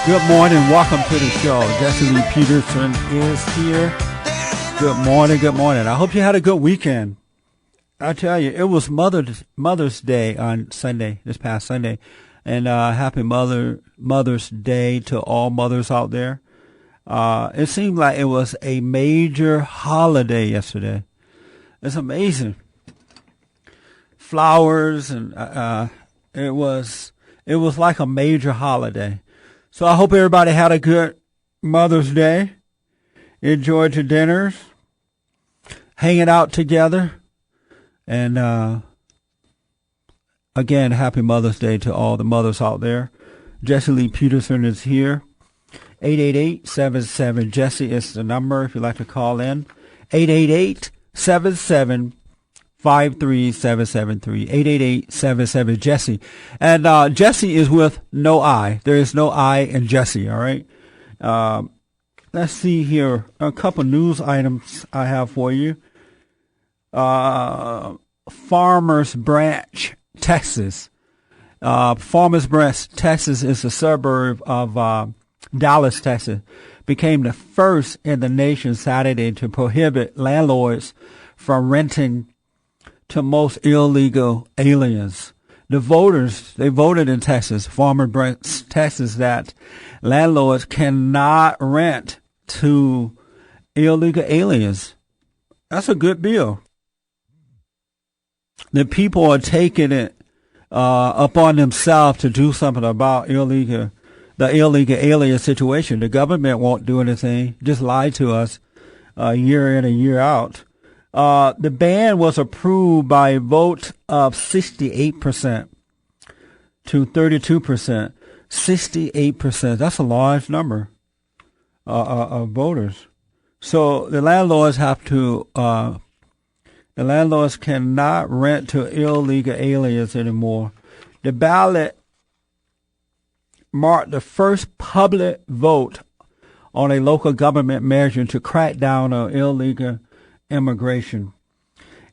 Good morning. Welcome to the show. Jesse Lee Peterson is here. Good morning. Good morning. I hope you had a good weekend. I tell you, it was Mother's Day on Sunday, this past Sunday. And happy Mother's Day to all mothers out there. It seemed like it was a major holiday yesterday. It's amazing. Flowers and it was like a major holiday. So I hope everybody had a good Mother's Day. Enjoyed your dinners, hanging out together. And again, happy Mother's Day to all the mothers out there. Jesse Lee Peterson is here. 888-77-JESSE is the number if you'd like to call in. 888-77-53-773. 888-77-JESSE. And Jesse is with no I. There is no I in Jesse, all right? Let's see here. A couple news items I have for you. Farmers Branch, Texas. Farmers Branch, Texas is a suburb of Dallas, Texas. Became the first in the nation Saturday to prohibit landlords from renting to most illegal aliens. The voters, they voted in Texas, Farmers Branch, Texas, that landlords cannot rent to illegal aliens. That's a good bill. The people are taking it upon themselves to do something about the illegal alien situation. The government won't do anything, just lie to us year in and year out. The ban was approved by a vote of 68% to 32%. 68%. That's a large number of voters. So the landlords cannot rent to illegal aliens anymore. The ballot marked the first public vote on a local government measure to crack down on illegal immigration.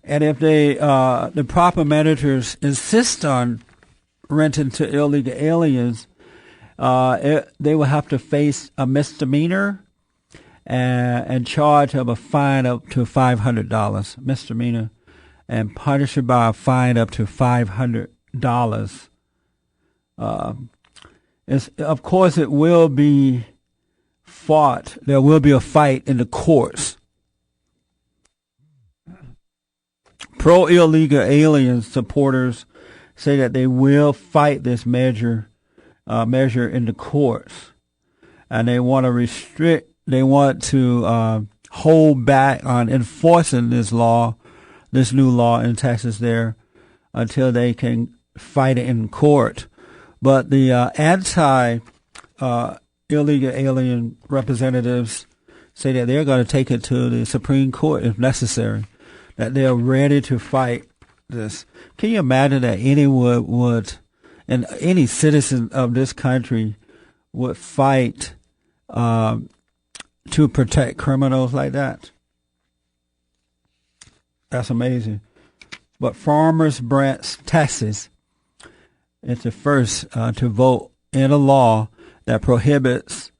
And if the proper managers insist on renting to illegal aliens, they will have to face a misdemeanor and charge of a fine up to $500, misdemeanor, and punished by a fine up to $500. Of course, it will be fought. There will be a fight in the courts. Pro-illegal alien supporters say that they will fight this measure in the courts, and they want to hold back on enforcing this new law in Texas there until they can fight it in court. But the illegal alien representatives say that they're going to take it to the Supreme Court if necessary, that they're ready to fight this. Can you imagine that anyone would, and any citizen of this country would fight to protect criminals like that? That's amazing. But Farmers Branch, Texas, is the first to vote in a law that prohibits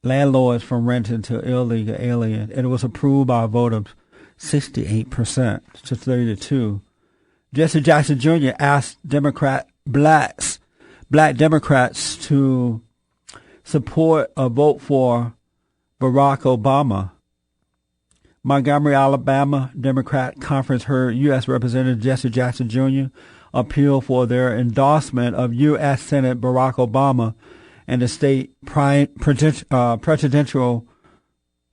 landlords from renting to illegal aliens. And it was approved by a vote of 68% to 32%. Jesse Jackson Jr. asked black Democrats to support a vote for Barack Obama. Montgomery, Alabama Democrat Conference heard U.S. Representative Jesse Jackson Jr. appeal for their endorsement of U.S. Senate Barack Obama in the state presidential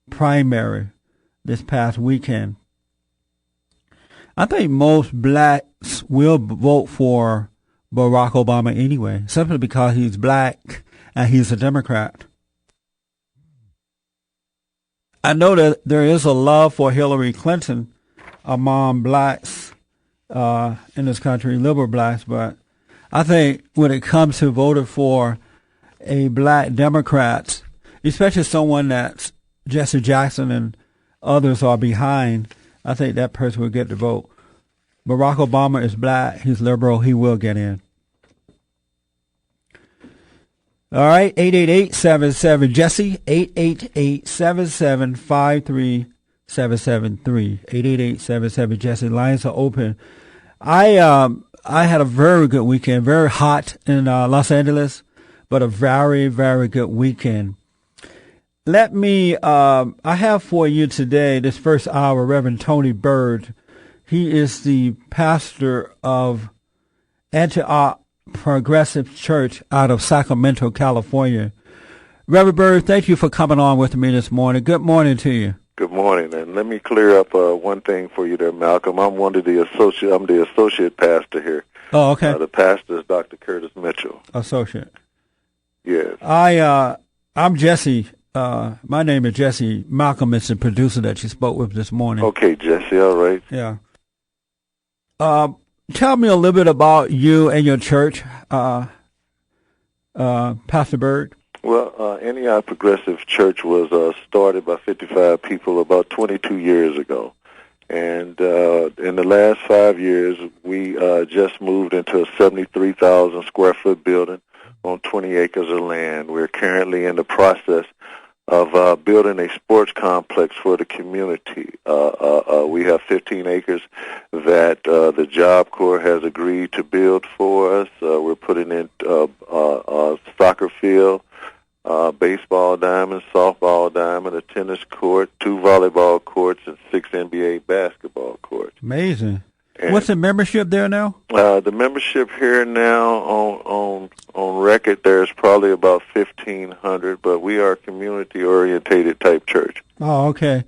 primary this past weekend. I think most blacks will vote for Barack Obama anyway, simply because he's black and he's a Democrat. I know that there is a love for Hillary Clinton among blacks in this country, liberal blacks, but I think when it comes to voting for a black Democrat, especially someone that Jesse Jackson and others are behind, I think that person will get the vote. Barack Obama is black, he's liberal, he will get in. All right, 888-77-JESSE, 888-7753-773, 888-77-JESSE. Lines are open. I had a very good weekend, very hot in Los Angeles, but a very, very good weekend. Let me, I have for you today, this first hour, Reverend Tony Byrd. He is the pastor of Antioch Progressive Church out of Sacramento, California. Reverend Byrd, thank you for coming on with me this morning. Good morning to you. Good morning, and let me clear up one thing for you there, Malcolm. I'm the associate pastor here. Oh, okay. The pastor is Dr. Curtis Mitchell. Associate. Yes. I'm Jesse. My name is Jesse. Malcolm is the producer that you spoke with this morning. Okay, Jesse. All right. Yeah. Tell me a little bit about you and your church, Pastor Byrd. Well, Antioch Progressive Church was started by 55 people about 22 years ago. And in the last 5 years, we just moved into a 73,000 square foot building on 20 acres of land. We're currently in the process of building a sports complex for the community. We have 15 acres that the Job Corps has agreed to build for us. We're putting in a soccer field, baseball diamond, softball diamond, a tennis court, 2 volleyball courts, and 6 NBA basketball courts. Amazing. And what's the membership there now? The membership here now on record, there's probably about 1,500, but we are a community-orientated type church. Oh, okay.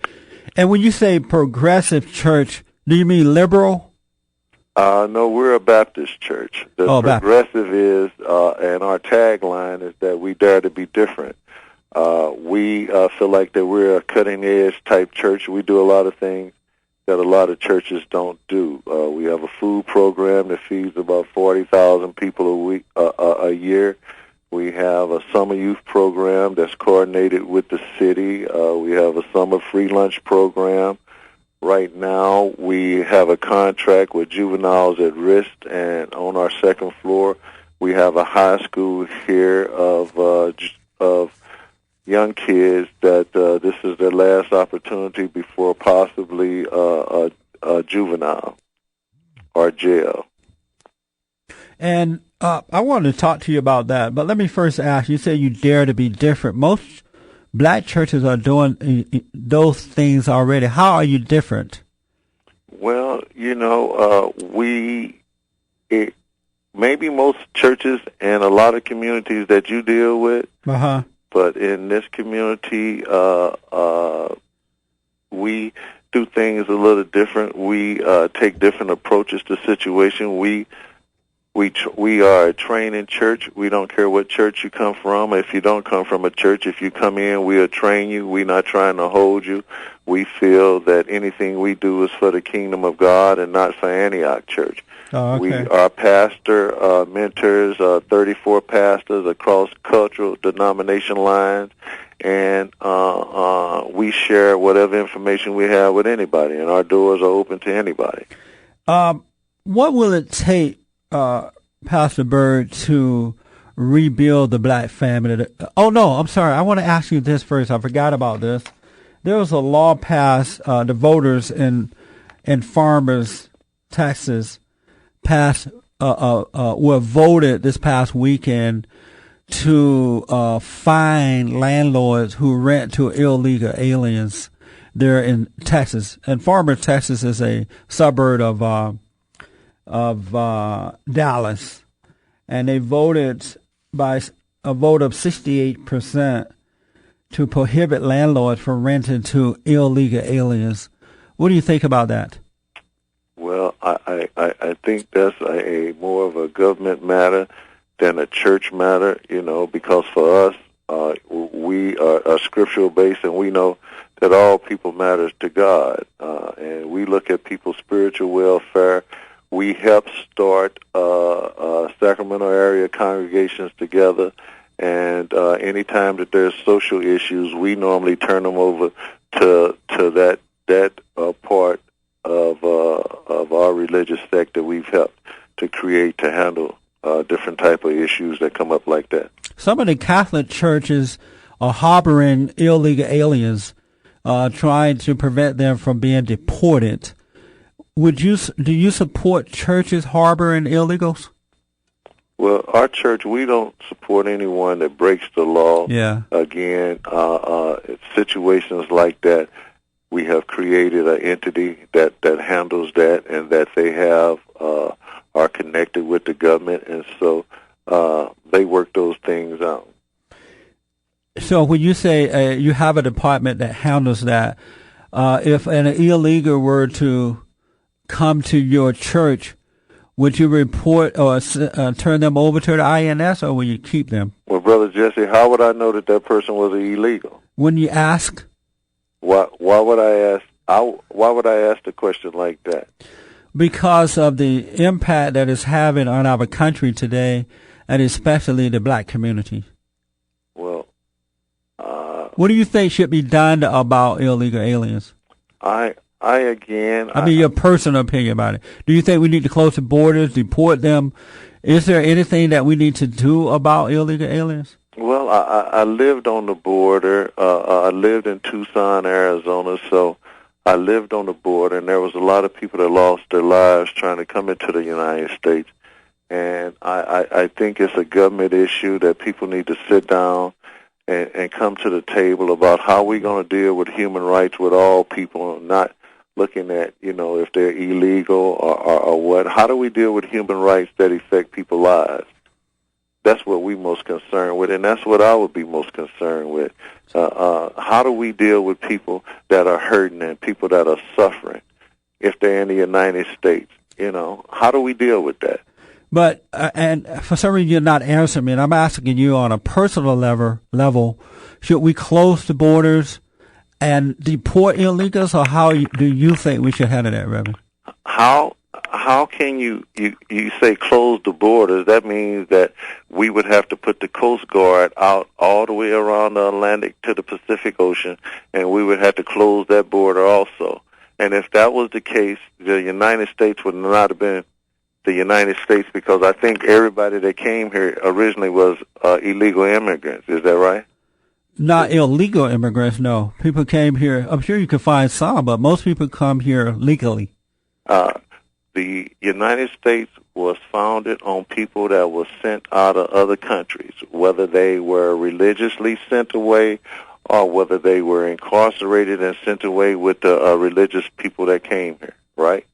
And when you say progressive church, do you mean liberal? No, we're a Baptist church. The progressive is, and our tagline is that we dare to be different. We feel like that we're a cutting-edge type church. We do a lot of things that a lot of churches don't do. We have a food program that feeds about 40,000 people a year. We have a summer youth program that's coordinated with the city. We have a summer free lunch program. Right now, we have a contract with juveniles at risk, and on our second floor, we have a high school here of young kids that this is their last opportunity before possibly a juvenile or jail. And I wanted to talk to you about that, but let me first ask, you say you dare to be different. Most black churches are doing those things already. How are you different? Well, maybe most churches and a lot of communities that you deal with, but in this community, we do things a little different. We take different approaches to situation. We are a training church. We don't care what church you come from. If you don't come from a church, if you come in, we'll train you. We're not trying to hold you. We feel that anything we do is for the kingdom of God and not for Antioch Church. Oh, okay. Our pastor mentors 34 pastors across cultural denomination lines, and we share whatever information we have with anybody, and our doors are open to anybody. What will it take, Pastor Byrd, to rebuild the black family? Oh, no, I'm sorry. I want to ask you this first. I forgot about this. There was a law passed, the voters in Farmers, Texas, were voted this past weekend to fine landlords who rent to illegal aliens there in Texas. And Farmers, Texas is a suburb of Dallas, and they voted by a vote of 68% to prohibit landlords from renting to illegal aliens. What do you think about that? Well, I think that's a more of a government matter than a church matter, because for us, we are scriptural based, and we know that all people matters to God, and we look at people's spiritual welfare. We help start Sacramento area congregations together, and anytime that there's social issues, we normally turn them over to that part of our religious sect that we've helped to create to handle different type of issues that come up like that. Some of the Catholic churches are harboring illegal aliens, trying to prevent them from being deported. Do you support churches harboring illegals? Well, our church, we don't support anyone that breaks the law. Yeah. Again, situations like that, we have created an entity that handles that, and that they have are connected with the government, and so they work those things out. So when you say you have a department that handles that, if an illegal were to come to your church, would you report or turn them over to the INS, or will you keep them? Well, Brother Jesse, how would I know that that person was illegal? When you ask? Why would I ask? Why would I ask a question like that? Because of the impact that it's having on our country today, and especially the black community. Well, what do you think should be done about illegal aliens? I mean, your personal opinion about it. Do you think we need to close the borders, deport them? Is there anything that we need to do about illegal aliens? Well, I lived on the border. I lived in Tucson, Arizona, so I lived on the border, and there was a lot of people that lost their lives trying to come into the United States. And I think it's a government issue that people need to sit down and come to the table about how we're going to deal with human rights with all people, not looking at, if they're illegal or what. How do we deal with human rights that affect people's lives? That's what we're most concerned with, and that's what I would be most concerned with. How do we deal with people that are hurting and people that are suffering if they're in the United States? How do we deal with that? But, and for some reason you're not answering me, and I'm asking you on a personal level, should we close the borders and deport illegals, or how do you think we should handle that, Reverend? How can you say close the borders? That means that we would have to put the Coast Guard out all the way around the Atlantic to the Pacific Ocean, and we would have to close that border also. And if that was the case, the United States would not have been the United States, because I think everybody that came here originally was illegal immigrants. Is that right? Not illegal immigrants, no. People came here. I'm sure you could find some, but most people come here legally. The United States was founded on people that were sent out of other countries, whether they were religiously sent away or whether they were incarcerated and sent away with the religious people that came here, right?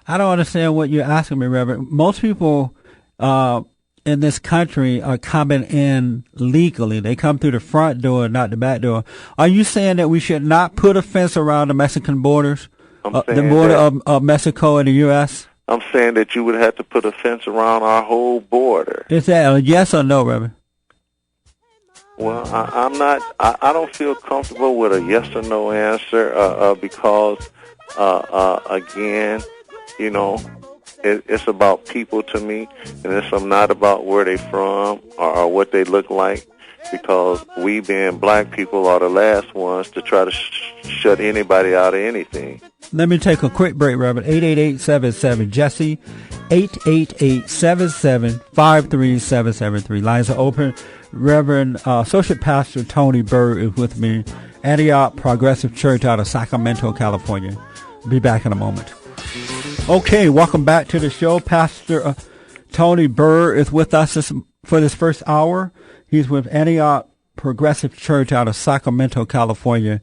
I don't understand what you're asking me, Reverend. Most people in this country are coming in legally. They come through the front door, not the back door. Are you saying that we should not put a fence around the Mexican borders, the border of Mexico and the U.S.? I'm saying that you would have to put a fence around our whole border. Is that a yes or no, Reverend? Well, I'm not. I don't feel comfortable with a yes or no answer because, again, it's about people to me, and it's not about where they from or what they look like, because we being black people are the last ones to try to shut anybody out of anything. Let me take a quick break, Reverend. 888-77-JESSE, 888-77-53773. Lines are open. Reverend Associate Pastor Tony Byrd is with me, Antioch Progressive Church out of Sacramento, California. Be back in a moment. Okay, welcome back to the show. Pastor Tony Byrd is with us for this first hour. He's with Antioch Progressive Church out of Sacramento, California.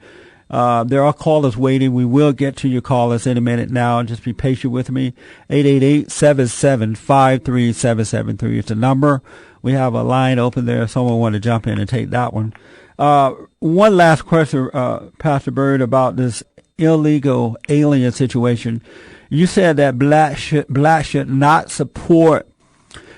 There are callers waiting. We will get to your callers in a minute now. Just be patient with me. 888-77-53773 is the number. We have a line open there. If someone want to jump in and take that one. One last question, Pastor Byrd, about this illegal alien situation. You said that blacks should not support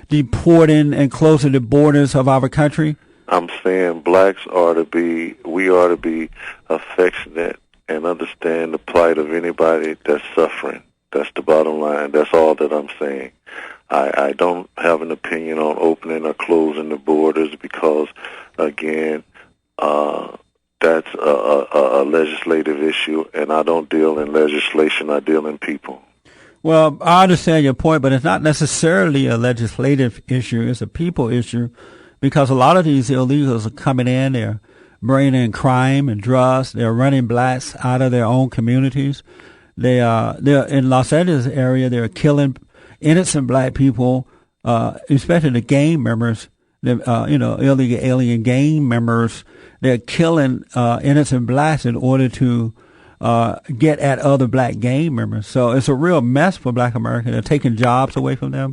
deporting and closing the borders of our country. I'm saying blacks we ought to be affectionate and understand the plight of anybody that's suffering. That's the bottom line. That's all that I'm saying. I don't have an opinion on opening or closing the borders because, again, that's a legislative issue, and I don't deal in legislation. I deal in people. Well, I understand your point, but it's not necessarily a legislative issue. It's a people issue because a lot of these illegals are coming in. They're bringing in crime and drugs. They're running blacks out of their own communities. They're in Los Angeles area. They're killing innocent black people, especially the gang members, illegal alien gang members. They're killing innocent blacks in order to get at other black gang members. So it's a real mess for Black Americans. They're taking jobs away from them.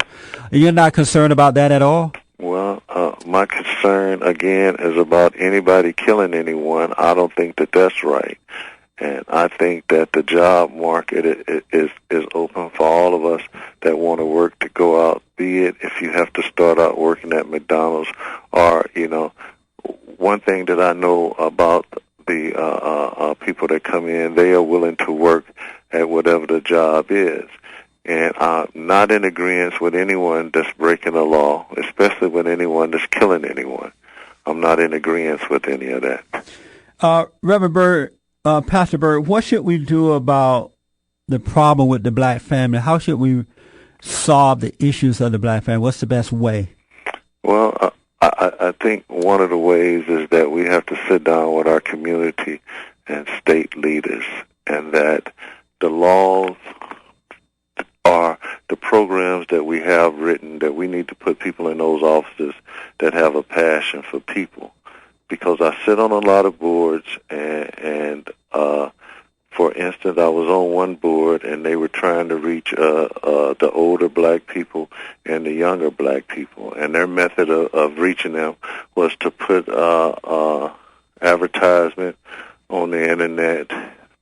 You're not concerned about that at all? Well, my concern, again, is about anybody killing anyone. I don't think that that's right. And I think that the job market is open for all of us that want to work to go out, be it if you have to start out working at McDonald's or, one thing that I know about the people that come in, they are willing to work at whatever the job is. And I'm not in agreement with anyone that's breaking the law, especially with anyone that's killing anyone. I'm not in agreement with any of that. Reverend Byrd, Pastor Byrd, what should we do about the problem with the black family? How should we solve the issues of the black family? What's the best way? Well, I think one of the ways is that we have to sit down with our community and state leaders, and that the laws are the programs that we have written, that we need to put people in those offices that have a passion for people. Because I sit on a lot of boards, and for instance, I was on one board, and they were trying to reach the older black people and the younger black people, and their method of reaching them was to put advertisement on the internet,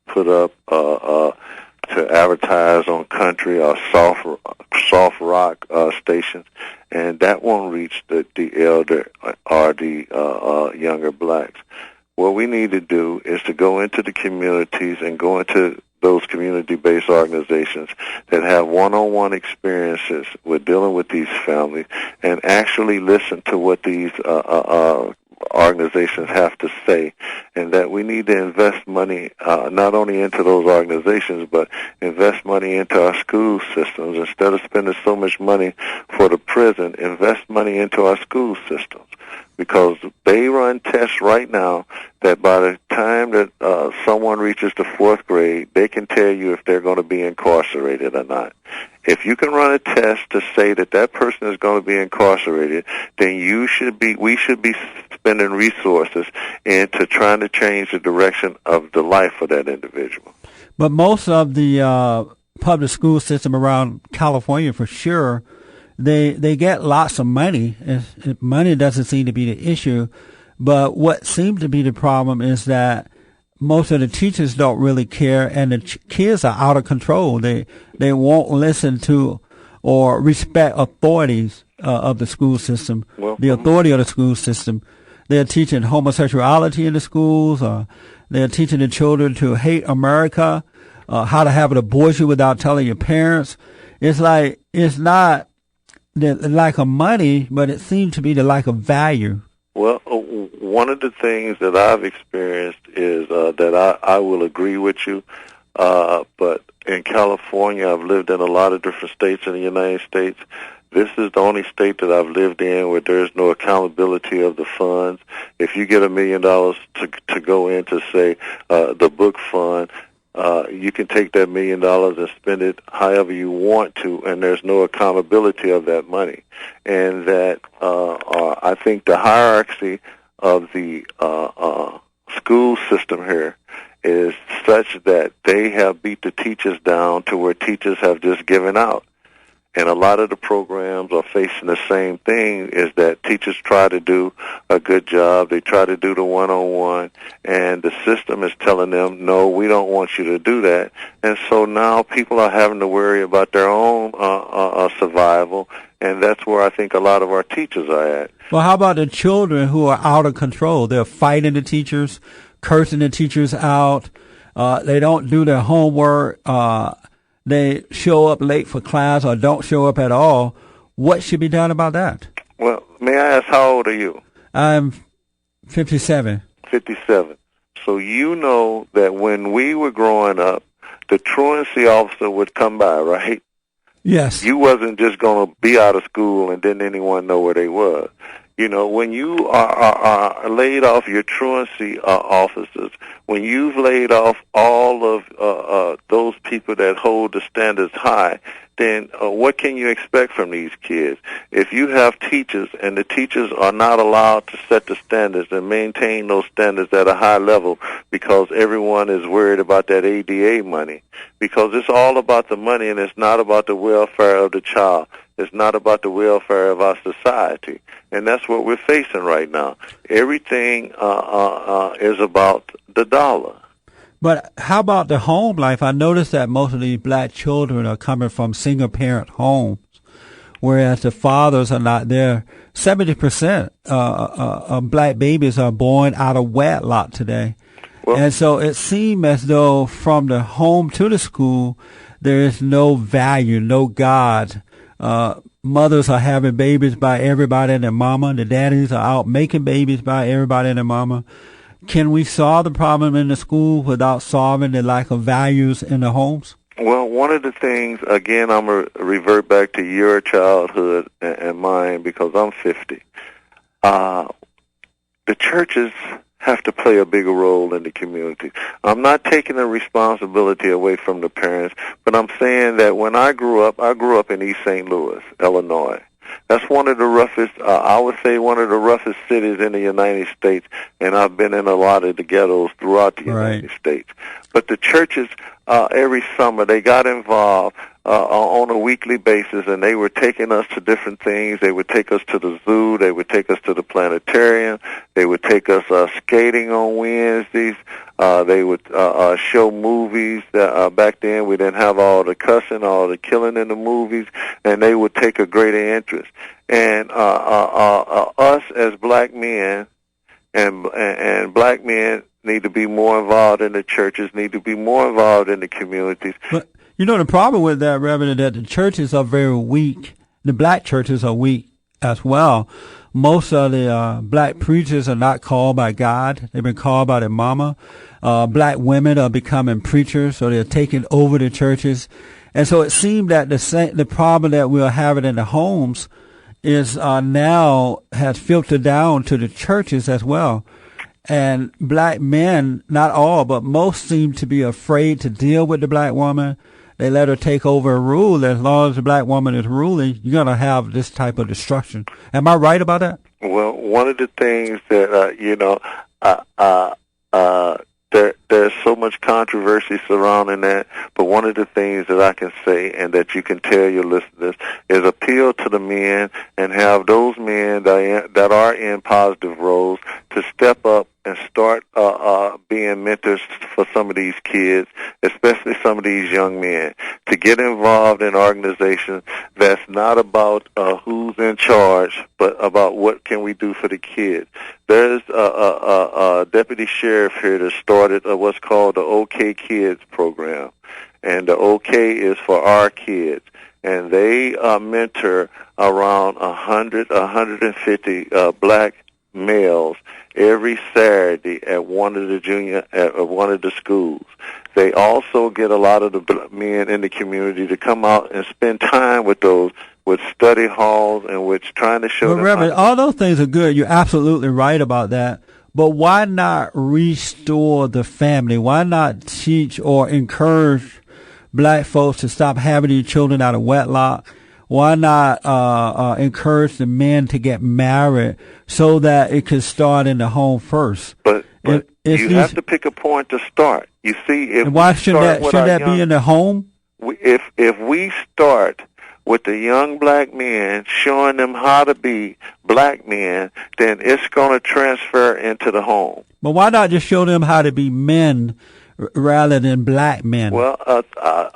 put up to advertise on country or soft rock stations, and that won't reach the elder or the younger blacks. What we need to do is to go into the communities and go into those community-based organizations that have one-on-one experiences with dealing with these families and actually listen to what these organizations have to say, and that we need to invest money not only into those organizations, but invest money into our school systems. Instead of spending so much money for the prison, invest money into our school systems, because they run tests right now that by the time that someone reaches the fourth grade, they can tell you if they're going to be incarcerated or not. If you can run a test to say that that person is going to be incarcerated, then we should be spending resources into trying to change the direction of the life of that individual. But most of the public school system around California, for sure, they get lots of money. Money doesn't seem to be the issue, but what seems to be the problem is that most of the teachers don't really care, and the kids are out of control. They won't listen to or respect authorities of the school system, the authority of the school system. They're teaching homosexuality in the schools, or they're teaching the children to hate America, how to have an abortion without telling your parents. It's not the lack of money, but it seems to be the lack of value. Well, one of the things that I've experienced is that I will agree with you, but in California, I've lived in a lot of different states in the United States. This is the only state that I've lived in where there's no accountability of the funds. If you get $1 million to go into, say, the book fund, you can take that $1 million and spend it however you want to, and there's no accountability of that money. And that I think the hierarchy of the school system here is such that they have beat the teachers down to where teachers have just given out. And a lot of the programs are facing the same thing, is that teachers try to do a good job. They try to do the one-on-one, and the system is telling them, no, we don't want you to do that. And so now people are having to worry about their own survival, and that's where I think a lot of our teachers are at. Well, how about the children who are out of control? They're fighting the teachers, cursing the teachers out. They don't do their homework. They show up late for class or don't show up at all. What should be done about that? Well, may I ask, how old are you? I'm 57. 57. So you know that when we were growing up, the truancy officer would come by, right? Yes. You wasn't just going to be out of school and didn't anyone know where they was. You know, when you are laid off your truancy officers, when you've laid off all of those people that hold the standards high, then what can you expect from these kids? If you have teachers and the teachers are not allowed to set the standards and maintain those standards at a high level because everyone is worried about that ADA money, because it's all about the money and it's not about the welfare of the child. It's not about the welfare of our society. And that's what we're facing right now. Everything is about the dollar. But how about the home life? I noticed that most of these black children are coming from single-parent homes, whereas the fathers are not there. 70% of black babies are born out of wedlock today. Well, and so it seems as though from the home to the school, there is no value, no God. Mothers are having babies by everybody and their mama. The daddies are out making babies by everybody and their mama. Can we solve the problem in the school without solving the lack of values in the homes? Well, one of the things, again, I'm going to revert back to your childhood and mine because I'm 50. The churches have to play a bigger role in the community. I'm not taking the responsibility away from the parents, but I'm saying that when I grew up in East St. Louis, Illinois. That's one of the roughest, I would say one of the roughest cities in the United States, and I've been in a lot of the ghettos throughout the United States. But the churches, every summer, they got involved on a weekly basis, and they were taking us to different things. They would take us to the zoo. They would take us to the planetarium. They would take us skating on Wednesdays. They would show movies. Back then, we didn't have all the cussing, all the killing in the movies, and they would take a greater interest. And us as black men and black men need to be more involved in the churches, need to be more involved in the communities. But you know, the problem with that, Reverend, is that the churches are very weak. The black churches are weak as well. Most of the black preachers are not called by God. They've been called by their mama. Black women are becoming preachers, so they're taking over the churches. And so it seemed that the problem that we're having in the homes is now has filtered down to the churches as well. And black men, not all, but most seem to be afraid to deal with the black woman. They let her take over and rule. As long as the black woman is ruling, you're going to have this type of destruction. Am I right about that? Well, one of the things that, there's so much controversy surrounding that, but one of the things that I can say and that you can tell your listeners is appeal to the men and have those men that are in positive roles to step up and start being mentors for some of these kids, especially some of these young men, to get involved in organizations that's not about who's in charge, but about what can we do for the kids. There's a deputy sheriff here that started what's called the OK Kids program, and the OK is for our kids. And they mentor around 150 black males every Saturday at one of the schools. They also get a lot of the men in the community to come out and spend time with those, with study halls and with trying to show them. Reverend, all those things are good. You're absolutely right about that. But why not restore the family? Why not teach or encourage black folks to stop having these children out of wedlock? Why not encourage the men to get married so that it could start in the home first? But you have to pick a point to start. You see, if why shouldn't that be in the home? If we start with the young black men, showing them how to be black men, then it's going to transfer into the home. But why not just show them how to be men rather than black men? Well,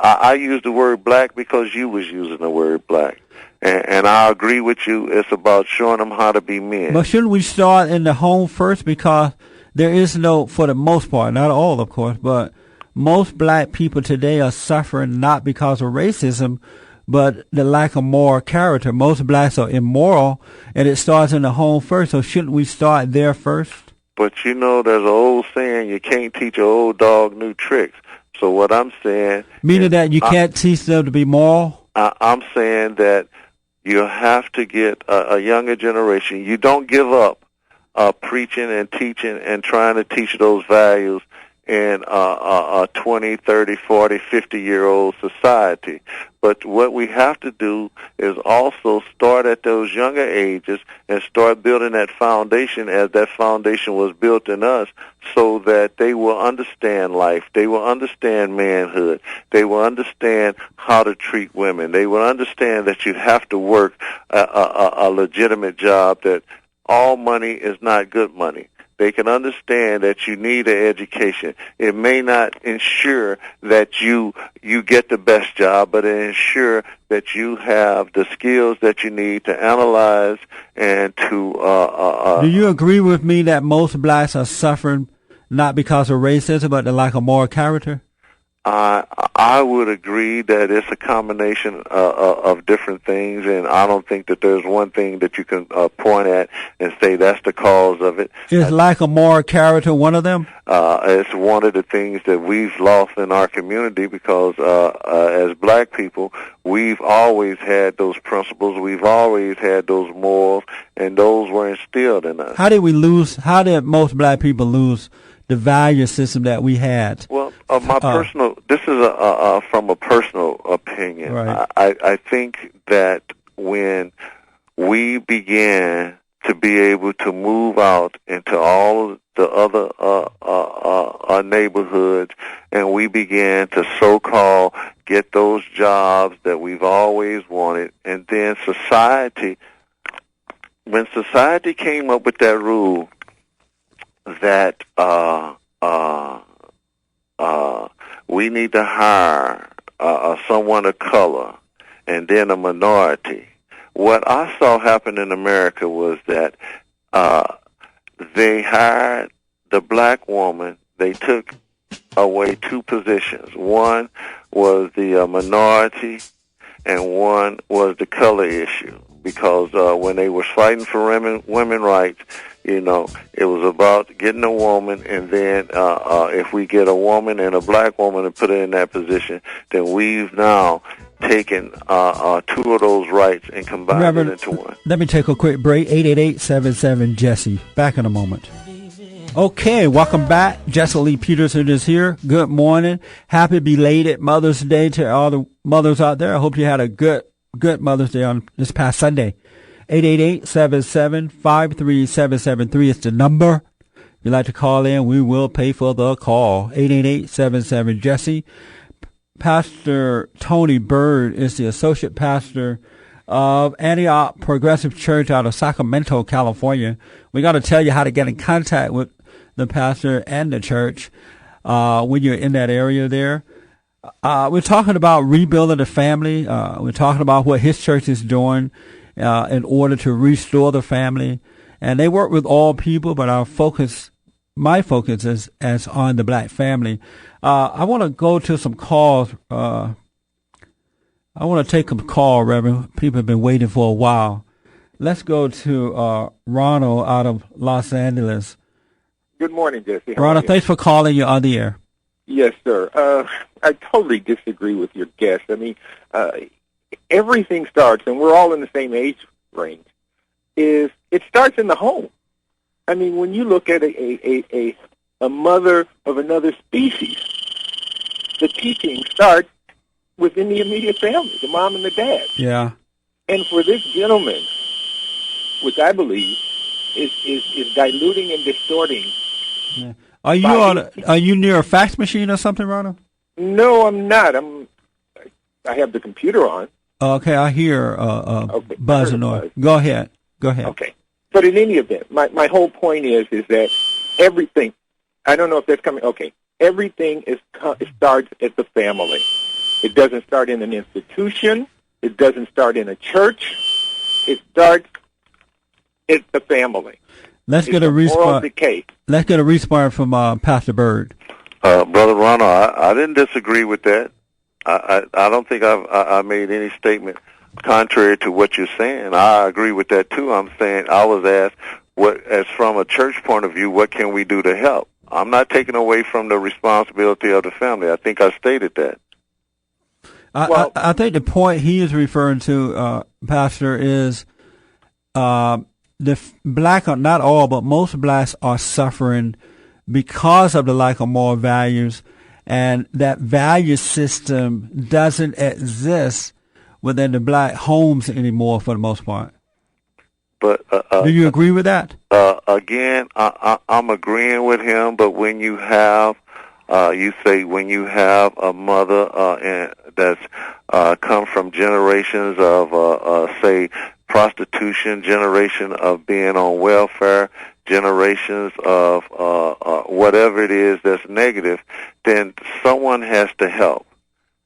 I use the word black because you was using the word black. And I agree with you. It's about showing them how to be men. But shouldn't we start in the home first? Because there is no, for the most part, not all, of course, but most black people today are suffering not because of racism, but the lack of moral character. Most blacks are immoral, and it starts in the home first. So shouldn't we start there first? But you know, there's an old saying, you can't teach an old dog new tricks. So what I'm saying... Meaning that you can't teach them to be moral? I'm saying that you have to get a younger generation. You don't give up preaching and teaching and trying to teach those values in a 20, 30, 40, 50-year-old society. But what we have to do is also start at those younger ages and start building that foundation as that foundation was built in us, so that they will understand life, they will understand manhood, they will understand how to treat women, they will understand that you have to work a legitimate job, that all money is not good money. They can understand that you need an education. It may not ensure that you get the best job, but it ensure that you have the skills that you need to analyze and to... Do you agree with me that most blacks are suffering not because of racism, but the lack of moral character? I would agree that it's a combination of different things, and I don't think that there's one thing that you can point at and say that's the cause of it. Is lack of moral character one of them? It's one of the things that we've lost in our community because as black people, we've always had those principles, we've always had those morals, and those were instilled in us. How did most black people lose the value system that we had? Well, this is from a personal opinion. Right. I think that when we began to be able to move out into all of the other neighborhoods, and we began to so-called get those jobs that we've always wanted, and then when society came up with that rule that we need to hire someone of color and then a minority. What I saw happen in America was that they hired the black woman. They took away two positions. One was the minority, and one was the color issue. Because when they were fighting for women rights, it was about getting a woman, and then if we get a woman and a black woman and put her in that position, then we've now taken two of those rights and combined it into one. Let me take a quick break. 888-77-JESSE. Back in a moment. Okay, welcome back. Jesse Lee Peterson is here. Good morning. Happy belated Mother's Day to all the mothers out there. I hope you had a good Mother's Day on this past Sunday. 888-77-53773 is the number. If you'd like to call in, we will pay for the call. 888-77-JESSE. Pastor Tony Byrd is the associate pastor of Antioch Progressive Church out of Sacramento, California. We got to tell you how to get in contact with the pastor and the church when you're in that area there. We're talking about rebuilding the family. We're talking about what his church is doing in order to restore the family. And they work with all people, but my focus is on the black family. I want to go to some calls. I want to take a call, Reverend. People have been waiting for a while. Let's go to Ronald out of Los Angeles. Good morning, Jesse. Ronald, thanks for calling. You're on the air. Yes, sir. I totally disagree with your guest. I mean, everything starts, and we're all in the same age range, it starts in the home. I mean, when you look at a mother of another species, the teaching starts within the immediate family, the mom and the dad. Yeah. And for this gentleman, which I believe is diluting and distorting. Yeah. Are you near a fax machine or something, Ronald? No, I'm not. I have the computer on. Okay, I hear buzz and noise. Go ahead. Okay. But in any event, my whole point is that everything, I don't know if that's coming, okay, everything starts at the family. It doesn't start in an institution. It doesn't start in a church. It starts at the family. Let's get a response. Let's get a response from Pastor Byrd. Brother Ronald, I didn't disagree with that. I don't think I made any statement contrary to what you're saying. I agree with that too. I'm saying I was asked, as from a church point of view, what can we do to help? I'm not taking away from the responsibility of the family. I think I stated that. I think the point he is referring to, Pastor, is the black, not all, but most blacks are suffering because of the lack of moral values, and that value system doesn't exist within the black homes anymore for the most part. But do you agree with that? Again, I'm agreeing with him. But when you have, when you have a mother that's come from generations of, say, prostitution, generation of being on welfare, generations of whatever it is that's negative, then someone has to help.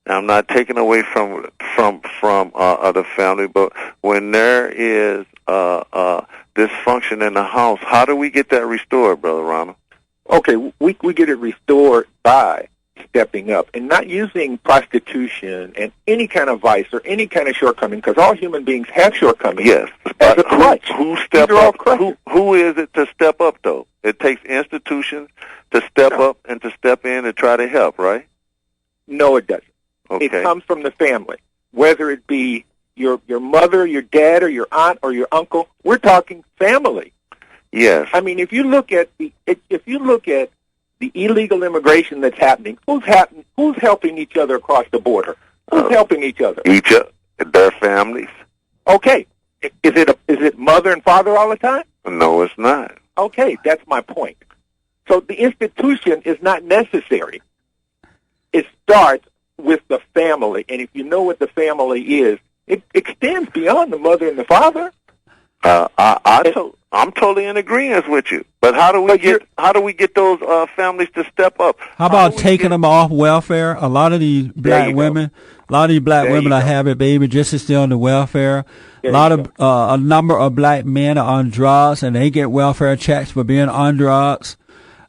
Now, I'm not taking away from the family, but when there is dysfunction in the house, how do we get that restored, Brother Ronald? Okay, we get it restored by stepping up and not using prostitution and any kind of vice or any kind of shortcoming, because all human beings have shortcomings. Yes. As a crutch. Who step up? Who is it to step up, though? It takes institutions to step up and to step in and try to help, right? No, it doesn't. Okay. It comes from the family, whether it be your mother, your dad, or your aunt, or your uncle. We're talking family. Yes. I mean, if you look at the illegal immigration that's happening, who's helping each other across the border? Who's helping each other? Their families. Okay. Is it mother and father all the time? No, it's not. Okay, that's my point. So the institution is not necessary. It starts with the family, and if you know what the family is, it extends beyond the mother and the father. I'm totally in agreement with you. But how do we get those families to step up? How about taking them off welfare? A lot of these black women are having babies just to stay on the welfare. A number of black men are on drugs, and they get welfare checks for being on drugs.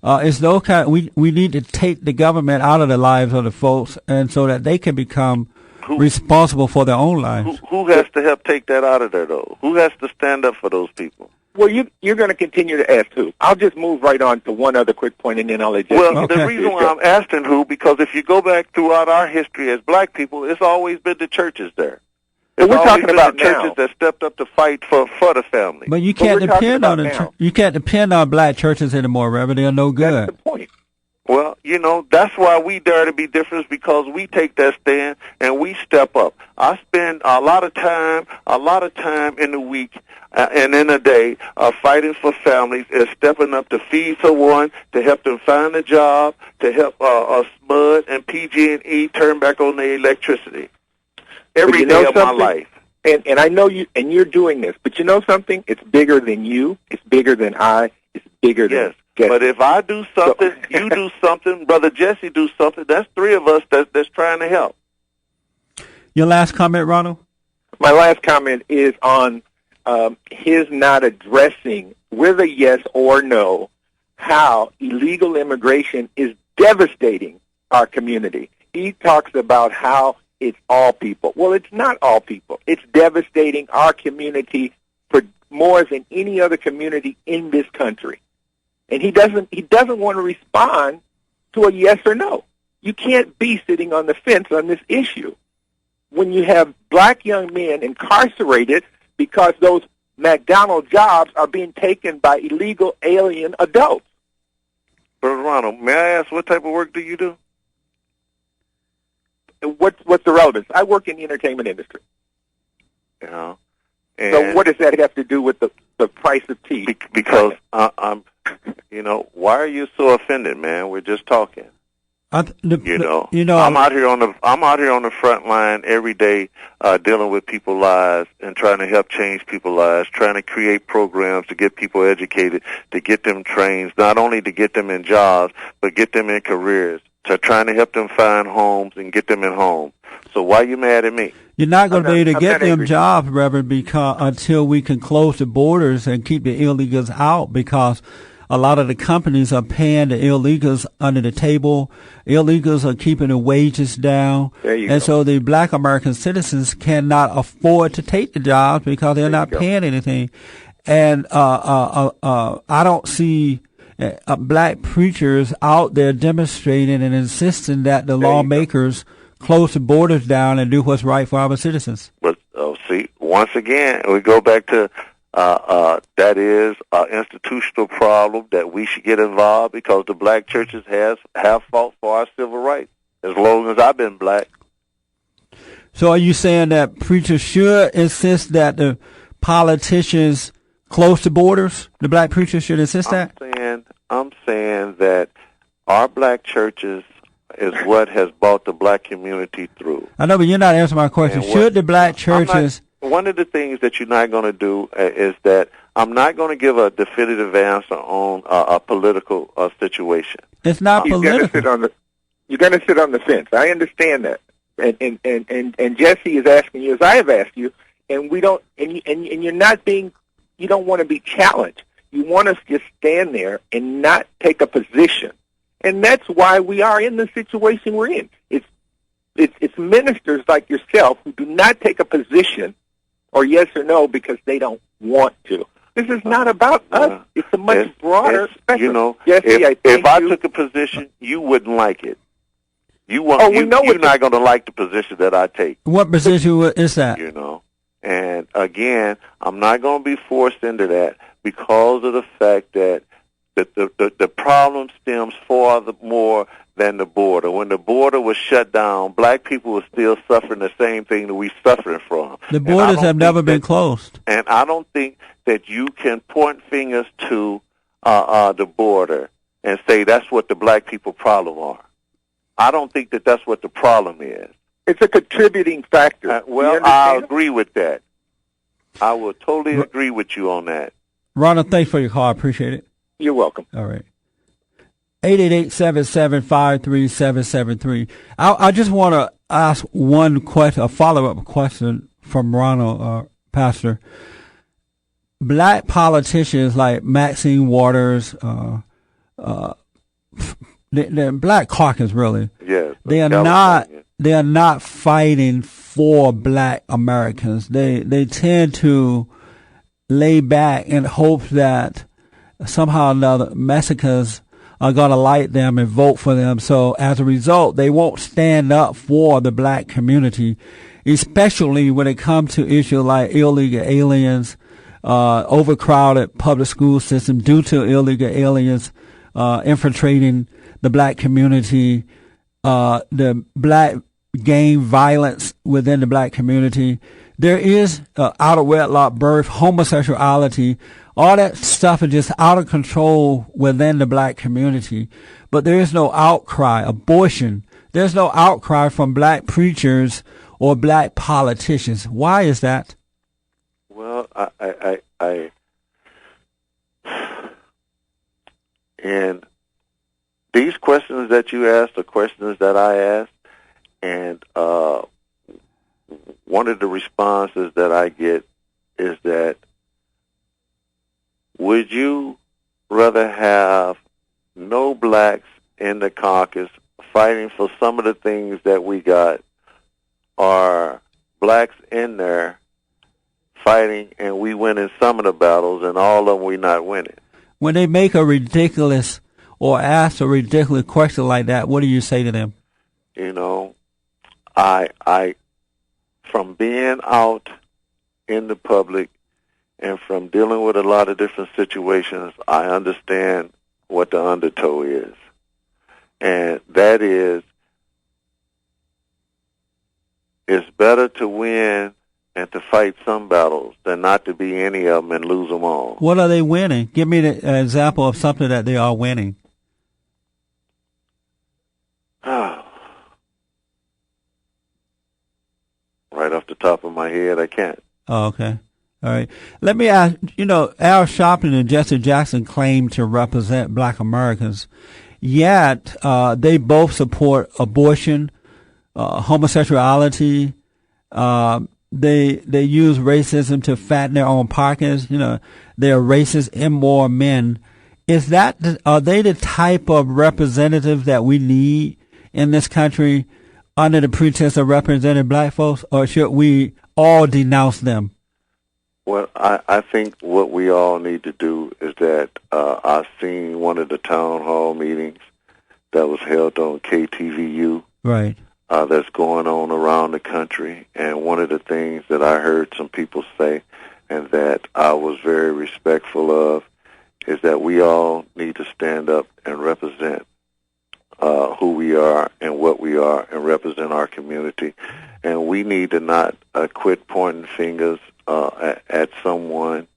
It's those kind. We need to take the government out of the lives of the folks, and so that they can become responsible for their own lives. Who has to help take that out of there, though? Who has to stand up for those people? Well, you're going to continue to ask who. I'll just move right on to one other quick point, and then I'll let you. Well, the reason why I'm asking who, because if you go back throughout our history as black people, it's always been the churches there. We're talking about the churches that stepped up to fight for the family. But you can't depend on you can't depend on black churches anymore, Reverend. They're no good. That's the point. Well, that's why we dare to be different, because we take that stand and we step up. I spend a lot of time in the week and in a day fighting for families and stepping up to feed someone, to help them find a job, to help SMUD and PG&E turn back on their electricity. Every day of my life. And I know you, and you're doing this, but you know something? It's bigger than you. It's bigger than I. It's bigger than... Yes. But if I do something, you do something, Brother Jesse do something, that's three of us that's trying to help. Your last comment, Ronald? My last comment is on his not addressing, with a yes or no, how illegal immigration is devastating our community. He talks about how it's all people. Well, it's not all people. It's devastating our community for more than any other community in this country. And he doesn't want to respond to a yes or no. You can't be sitting on the fence on this issue when you have black young men incarcerated because those McDonald's jobs are being taken by illegal alien adults. Brother Ronald, may I ask what type of work do you do? What's the relevance? I work in the entertainment industry. Yeah. So what does that have to do with the price of tea? Because I'm, why are you so offended, man? We're just talking. I'm out here on the front line every day, dealing with people's lives and trying to help change people's lives, trying to create programs to get people educated, to get them trained, not only to get them in jobs, but get them in careers, to trying to help them find homes and get them in homes. So why are you mad at me? You're not going to be able to get them jobs, Reverend, until we can close the borders and keep the illegals out, because a lot of the companies are paying the illegals under the table. Illegals are keeping the wages down. So the black American citizens cannot afford to take the jobs because they're not paying anything. And I don't see black preachers out there demonstrating and insisting that the lawmakers close the borders down and do what's right for our citizens. But see, once again, we go back to that is an institutional problem that we should get involved, because the black churches have fought for our civil rights as long as I've been black. So are you saying that preachers should insist that the politicians close the borders? The black preachers should insist that? I'm saying that our black churches is what has brought the black community through. I know, but you're not answering my question. Should the black churches... One of the things that you're not going to do is that I'm not going to give a definitive answer on a political situation. It's not political. You're going to sit on the fence. I understand that. And Jesse is asking you, as I have asked you, and we don't, and you're not being, you don't want to be challenged. You want us to stand there and not take a position. And that's why we are in the situation we're in. It's ministers like yourself who do not take a position, or yes or no, because they don't want to. This is not about us. It's a much broader spectrum. You know, Jesse, if I took a position, you wouldn't like it. You're not going to like the position that I take. What position is that? You know, and again, I'm not going to be forced into that because of the fact that the problem stems far more than the border. When the border was shut down, black people were still suffering the same thing that we're suffering from. The borders have never been closed. And I don't think that you can point fingers to the border and say that's what the black people problem are. I don't think that that's what the problem is. It's a contributing factor. I agree with that. I will totally agree with you on that. Ronald, thanks for your call. I appreciate it. You're welcome. All right. 888-775-3773. I just want to ask one question, a follow-up question from Ronald, Pastor. Black politicians like Maxine Waters, the Black Caucus, really. Yes. They are not fighting for black Americans. They tend to lay back in hopes that somehow or another Mexicans are going to like them and vote for them. So as a result, they won't stand up for the black community, especially when it comes to issues like illegal aliens, overcrowded public school system due to illegal aliens infiltrating the black community, the black gang violence within the black community. There is out of wedlock birth, homosexuality. All that stuff is just out of control within the black community. But there is no outcry. Abortion. There's no outcry from black preachers or black politicians. Why is that? Well, and these questions that you asked are questions that I asked, and one of the responses that I get is that, would you rather have no blacks in the caucus fighting for some of the things that we got, or blacks in there fighting and we winning some of the battles and all of them we not winning? When they make a ridiculous or ask a ridiculous question like that, what do you say to them? You know, I from being out in the public and from dealing with a lot of different situations, I understand what the undertow is. And that is, it's better to win and to fight some battles than not to be any of them and lose them all. What are they winning? Give me an example of something that they are winning. Right off the top of my head, I can't. Oh, okay. All right. Let me ask, Al Sharpton and Jesse Jackson claim to represent black Americans, yet they both support abortion, homosexuality. They use racism to fatten their own pockets. They're racist, immoral men. Are they the type of representatives that we need in this country under the pretense of representing black folks, or should we all denounce them? Well, I think what we all need to do is that I've seen one of the town hall meetings that was held on KTVU. Right. that's going on around the country. And one of the things that I heard some people say, and that I was very respectful of, is that we all need to stand up and represent who we are and what we are, and represent our community. And we need to not quit pointing fingers at someone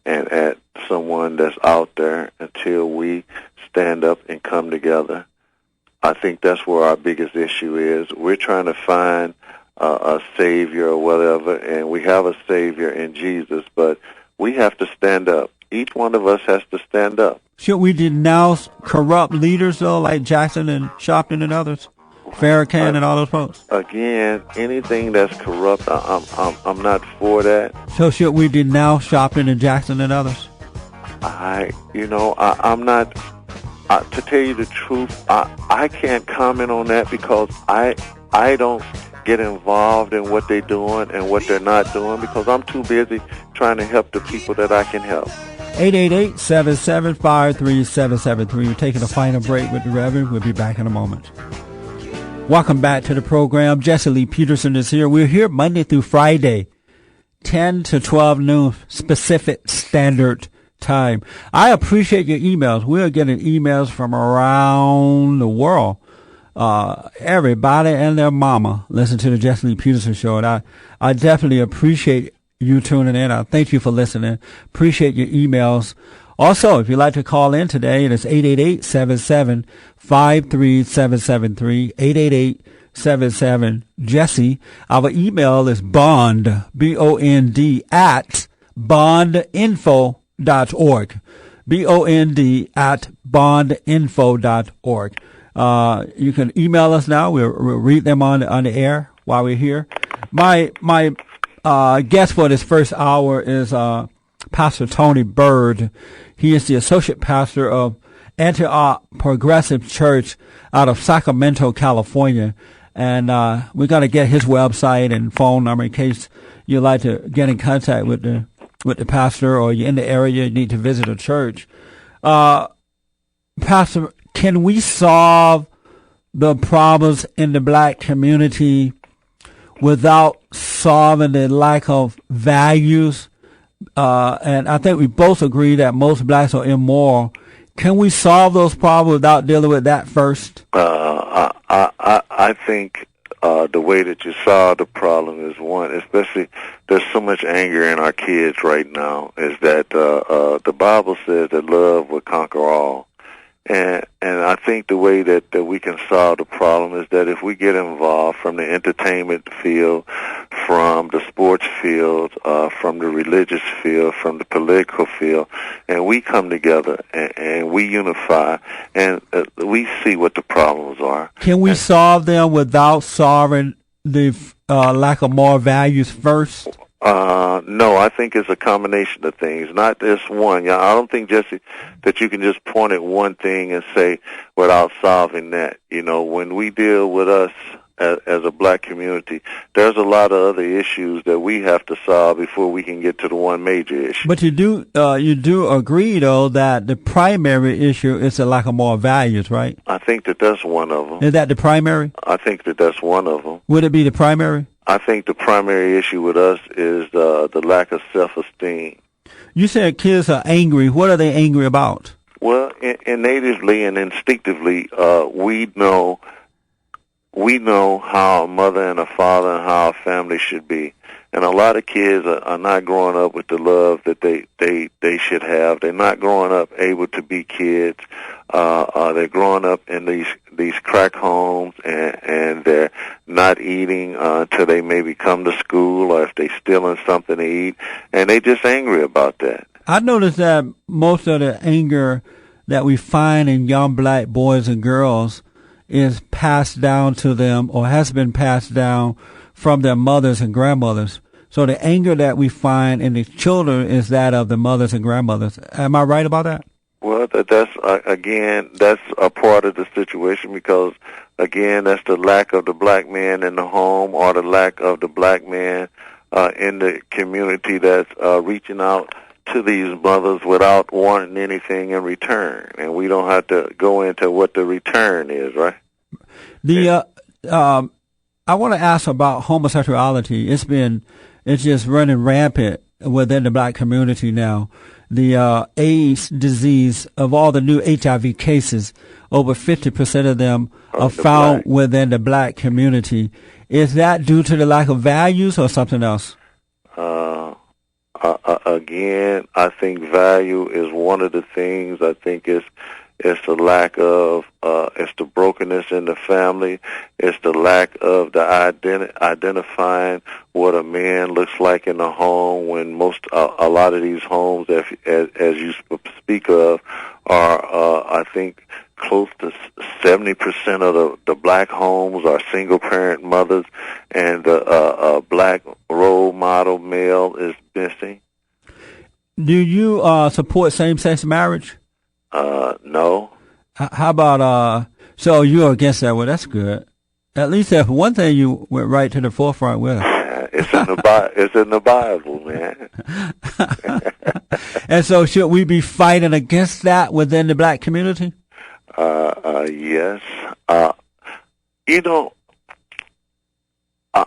and at someone that's out there until we stand up and come together. I think that's where our biggest issue is. We're trying to find a savior or whatever, and we have a savior in Jesus, but we have to stand up. Each one of us has to stand up. Should we denounce corrupt leaders, though, like Jackson and Sharpton and others, Farrakhan and all those folks? Again, anything that's corrupt, I'm not for that. So should we denounce Sharpton and Jackson and others? I'm not. To tell you the truth, I can't comment on that because I don't get involved in what they're doing and what they're not doing because I'm too busy trying to help the people that I can help. 888-775-3773. We're taking a final break with the Reverend. We'll be back in a moment. Welcome back to the program. Jesse Lee Peterson is here. We're here Monday through Friday, 10 to 12 noon Pacific Standard Time. I appreciate your emails. We're getting emails from around the world. Everybody and their mama listen to the Jesse Lee Peterson show, and I definitely appreciate you tuning in. I thank you for listening. Appreciate your emails. Also, if you'd like to call in today, it's 888-77-53773, 888-77-JESSE. Our email is bond, B-O-N-D, at bondinfo.org, BOND at bondinfo.org. You can email us now. We'll read them on the air while we're here. My guest for this first hour is Pastor Tony Byrd. He is the associate pastor of Antioch Progressive Church out of Sacramento, California. And we're going to get his website and phone number in case you'd like to get in contact with the pastor, or you're in the area, you need to visit a church. Pastor, can we solve the problems in the black community without solving the lack of values? And I think we both agree that most blacks are immoral. Can we solve those problems without dealing with that first? I think the way that you solve the problem is, one, especially there's so much anger in our kids right now, is that the Bible says that love will conquer all. And I think the way that we can solve the problem is that if we get involved from the entertainment field, from the sports field, from the religious field, from the political field, and we come together and we unify and we see what the problems are. Can we solve them without solving the lack of moral values first? No, I think it's a combination of things, not just one. I don't think, Jesse, that you can just point at one thing and say without solving that. When we deal with us as a black community, there's a lot of other issues that we have to solve before we can get to the one major issue. But you do agree, though, that the primary issue is the lack of moral values, right? I think that's one of them. Is that the primary? I think that's one of them. Would it be the primary? I think the primary issue with us is the lack of self-esteem. You said kids are angry. What are they angry about? Well, natively and instinctively, we know how a mother and a father and how a family should be. And a lot of kids are not growing up with the love that they should have. They're not growing up able to be kids. They're growing up in these crack homes, and they're not eating until they maybe come to school, or if they're stealing something to eat, and they're just angry about that. I noticed that most of the anger that we find in young black boys and girls is passed down to them, or has been passed down from their mothers and grandmothers. So the anger that we find in the children is that of the mothers and grandmothers. Am I right about that? Well, that's a part of the situation, because, again, that's the lack of the black man in the home, or the lack of the black man in the community that's reaching out to these mothers without wanting anything in return. And we don't have to go into what the return is, right? I want to ask about homosexuality. It's just running rampant within the black community now. The AIDS disease, of all the new HIV cases, over 50% of them are found within the black community. Is that due to the lack of values or something else? Again, I think value is one of the things. I think it's the lack of, it's the brokenness in the family. It's the lack of the identifying what a man looks like in the home. When a lot of these homes, as you speak of, are I think close to 70% of the black homes are single parent mothers, and a black role model male is missing. Do you support same-sex marriage? No. How about, so you're against that? Well, that's good. At least that's one thing you went right to the forefront with. It's in the Bible, man. And so should we be fighting against that within the black community? Yes.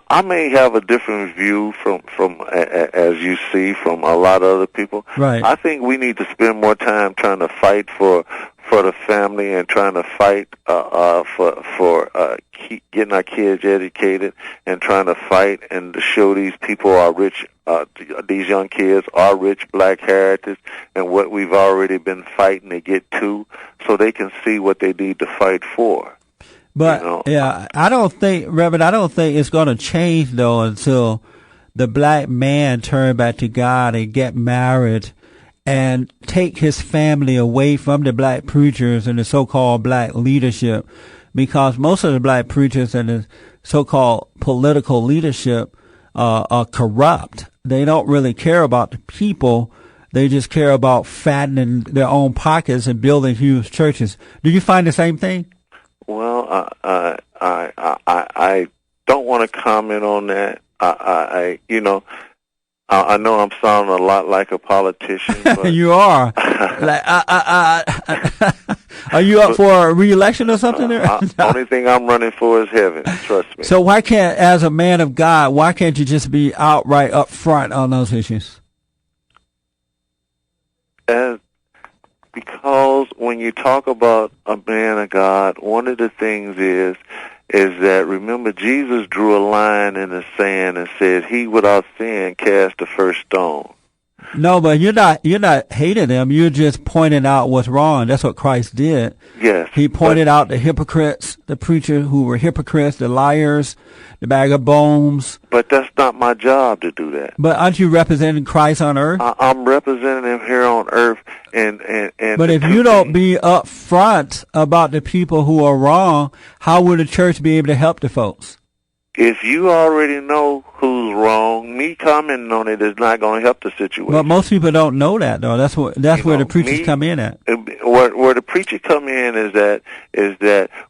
I may have a different view from as you see from a lot of other people. Right. I think we need to spend more time trying to fight for the family and trying to fight for getting our kids educated and trying to fight and to show these people are rich. These young kids are rich black heritage and what we've already been fighting to get to, so they can see what they need to fight for. But, yeah, I don't think it's going to change, though, until the black man turn back to God and get married and take his family away from the black preachers and the so-called black leadership, because most of the black preachers and the so-called political leadership are corrupt. They don't really care about the people. They just care about fattening their own pockets and building huge churches. Do you find the same thing? Well, I don't want to comment on that. I know I'm sounding a lot like a politician. But you are. Like, are you up for a re-election or something? The only thing I'm running for is heaven. Trust me. So why can't, as a man of God, why can't you just be outright up front on those issues? Because when you talk about a man of God, one of the things is that, remember, Jesus drew a line in the sand and said, "He without sin cast the first stone." No, but you're not hating them. You're just pointing out what's wrong. That's what Christ did. Yes. He pointed out the hypocrites, the preachers who were hypocrites, the liars, the bag of bones. But that's not my job to do that. But aren't you representing Christ on earth? I'm representing him here on earth, and But if you don't be up front about the people who are wrong, how will the church be able to help the folks? If you already know who's wrong, me commenting on it is not going to help the situation. But most people don't know that, though. That's where the preachers come in at. Where the preachers come in is that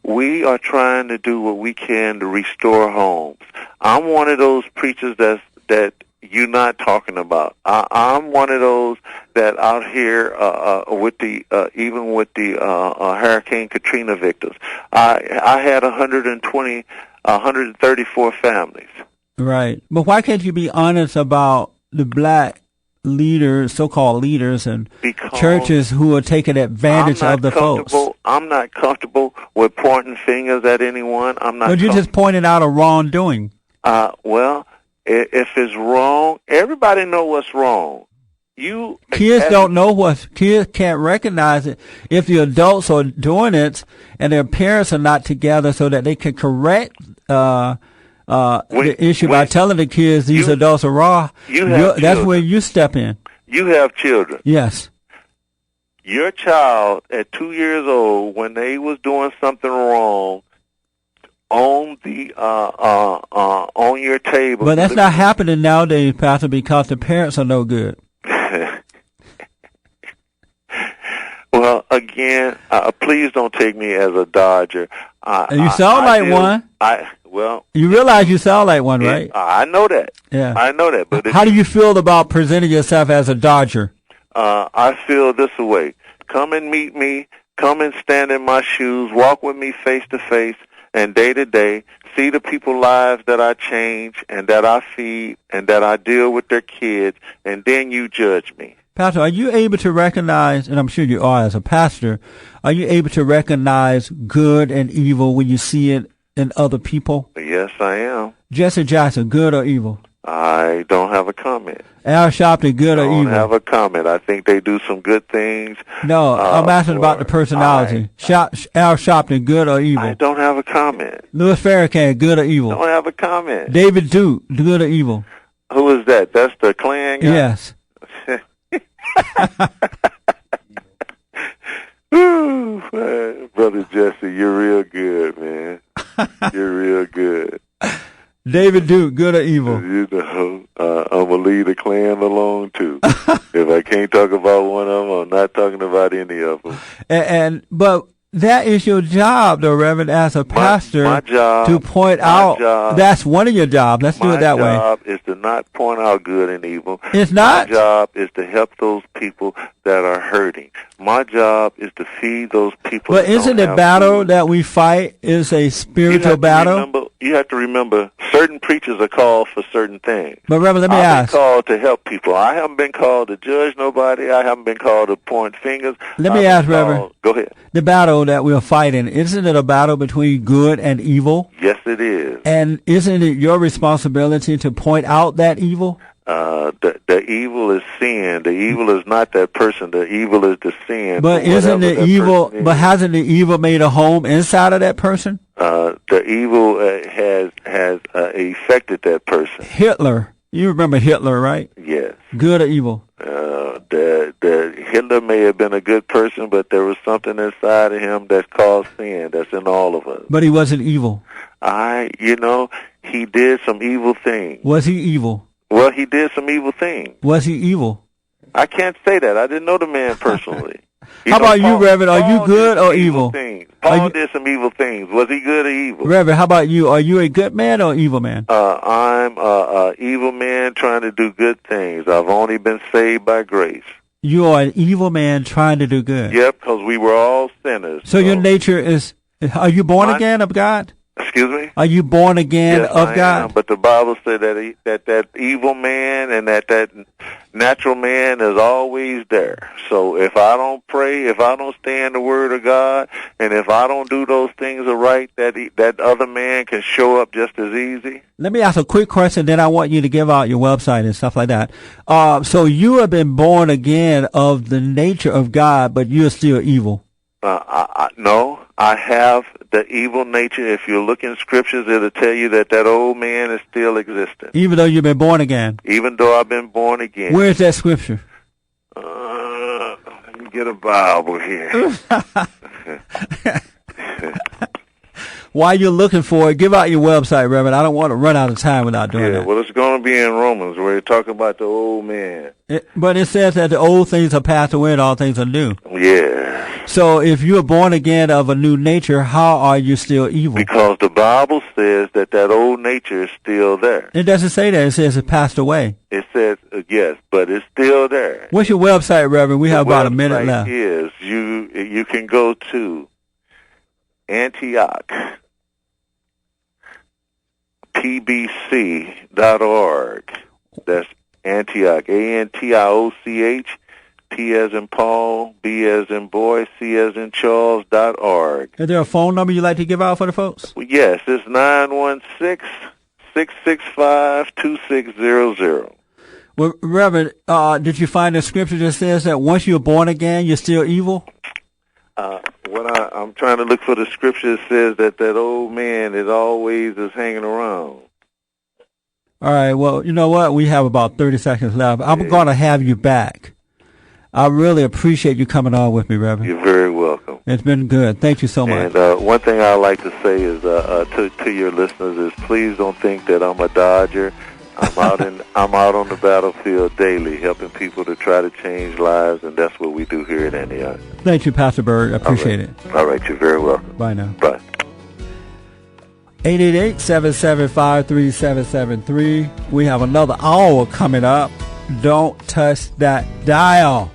we are trying to do what we can to restore homes. I'm one of those preachers that you're not talking about. I'm one of those that out here with the even with the Hurricane Katrina victims. I had 134 families. Right. But why can't you be honest about the black leaders, so-called leaders, and churches who are taking advantage of the folks? I'm not comfortable with pointing fingers at anyone. But you're just pointing out a wrongdoing. Well, if it's wrong, everybody know what's wrong. Kids don't know kids can't recognize it. If the adults are doing it and their parents are not together so that they can correct the issue by telling the kids these adults are wrong, that's where you step in. You have children. Yes. Your child at 2 years old, when they was doing something wrong, on your table. But that's not happening nowadays, Pastor, because the parents are no good. Well, again, please don't take me as a dodger. You sound like one. You realize you sound like one, right? I know that. Yeah, I know that. But how do you feel about presenting yourself as a dodger? I feel this way: come and meet me. Come and stand in my shoes. Walk with me face to face. and day to day, see the people's lives that I change and that I feed and that I deal with their kids, and then you judge me. Pastor, are you able to recognize, and I'm sure you are as a pastor, are you able to recognize good and evil when you see it in other people? Yes, I am. Jesse Jackson, good or evil? I don't have a comment. Al Sharpton, good or evil? I don't have a comment. I think they do some good things. No, I'm asking about the personality. Al Sharpton, good or evil? I don't have a comment. Louis Farrakhan, good or evil? Don't have a comment. David Duke, good or evil? Who is that? That's the Klan guy? Yes. Ooh, man. Brother Jesse, you're real good, man. You're real good. David Duke, good or evil? You know, I'm going to leave the Klan alone, too. If I can't talk about one of them, I'm not talking about any of them. But that is your job, though, Reverend, as a pastor, my job, to point out. That's one of your jobs. Let's do it that way. My job is to not point out good and evil. It's not. My job is to help those people that are hurting. My job is to feed those people. But isn't the battle that we fight is a spiritual battle? You have to remember, certain preachers are called for certain things. But Reverend, let me ask. I've been called to help people. I haven't been called to judge nobody. I haven't been called to point fingers. Let me ask, Reverend. Go ahead. The battle that we're fighting, isn't it a battle between good and evil? Yes, it is. And isn't it your responsibility to point out that evil? The evil is sin. The evil is not that person. The evil is the sin. But isn't the evil? But hasn't the evil made a home inside of that person? The evil has affected that person. Hitler. You remember Hitler, right? Yes. Good or evil? The Hitler may have been a good person, but there was something inside of him that caused sin. That's in all of us. But he wasn't evil. He did some evil things. Was he evil? Well, he did some evil things. Was he evil? I can't say that. I didn't know the man personally. How about you, Reverend? Are you good or evil? Paul did some evil things. Was he good or evil? Reverend, how about you? Are you a good man or evil man? I'm a evil man trying to do good things. I've only been saved by grace. You are an evil man trying to do good. Yep, because we were all sinners. So your nature is, are you born again of God? Excuse me? Are you born again of God? Am, but the Bible said that evil man and that natural man is always there. So if I don't pray, if I don't stay in the Word of God, and if I don't do those things right, that other man can show up just as easy. Let me ask a quick question, then I want you to give out your website and stuff like that. So you have been born again of the nature of God, but you're still evil. No, I have the evil nature. If you look in scriptures, it'll tell you that old man is still existing. Even though you've been born again? Even though I've been born again. Where is that scripture? Let me get a Bible here. While you're looking for it, give out your website, Reverend. I don't want to run out of time without doing that. Well, it's going to be in Romans where you talk about the old man. But it says that the old things are passed away and all things are new. Yeah. So if you are born again of a new nature, how are you still evil? Because the Bible says that old nature is still there. It doesn't say that. It says it passed away. It says, yes, but it's still there. What's your website, Reverend? We have about a minute left. You can go to Antioch. PBC.org. That's Antioch. ANTIOCH. P as in Paul, B as in boy, C as in Charles.org. Is there a phone number you'd like to give out for the folks? Well, yes, it's 916-665-2600. Well, Reverend, did you find a scripture that says that once you're born again, you're still evil? I'm trying to look for the scripture that says that old man is always hanging around. All right, well, you know what? We have about 30 seconds left. I'm going to have you back. I really appreciate you coming on with me, Reverend. You're very welcome. It's been good. Thank you so much. And one thing I like to say is to your listeners is please don't think that I'm a dodger. I'm out on the battlefield daily, helping people to try to change lives, and that's what we do here at Antioch. Thank you, Pastor Byrd. I appreciate it. All right, you're very welcome. Bye now. Bye. 888-775-3773. We have another hour coming up. Don't touch that dial.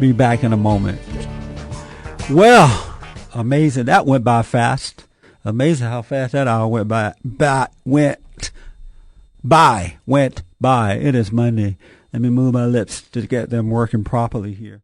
Be back in a moment. Well, amazing. That went by fast. Amazing how fast that hour went by. It is Monday. Let me move my lips to get them working properly here.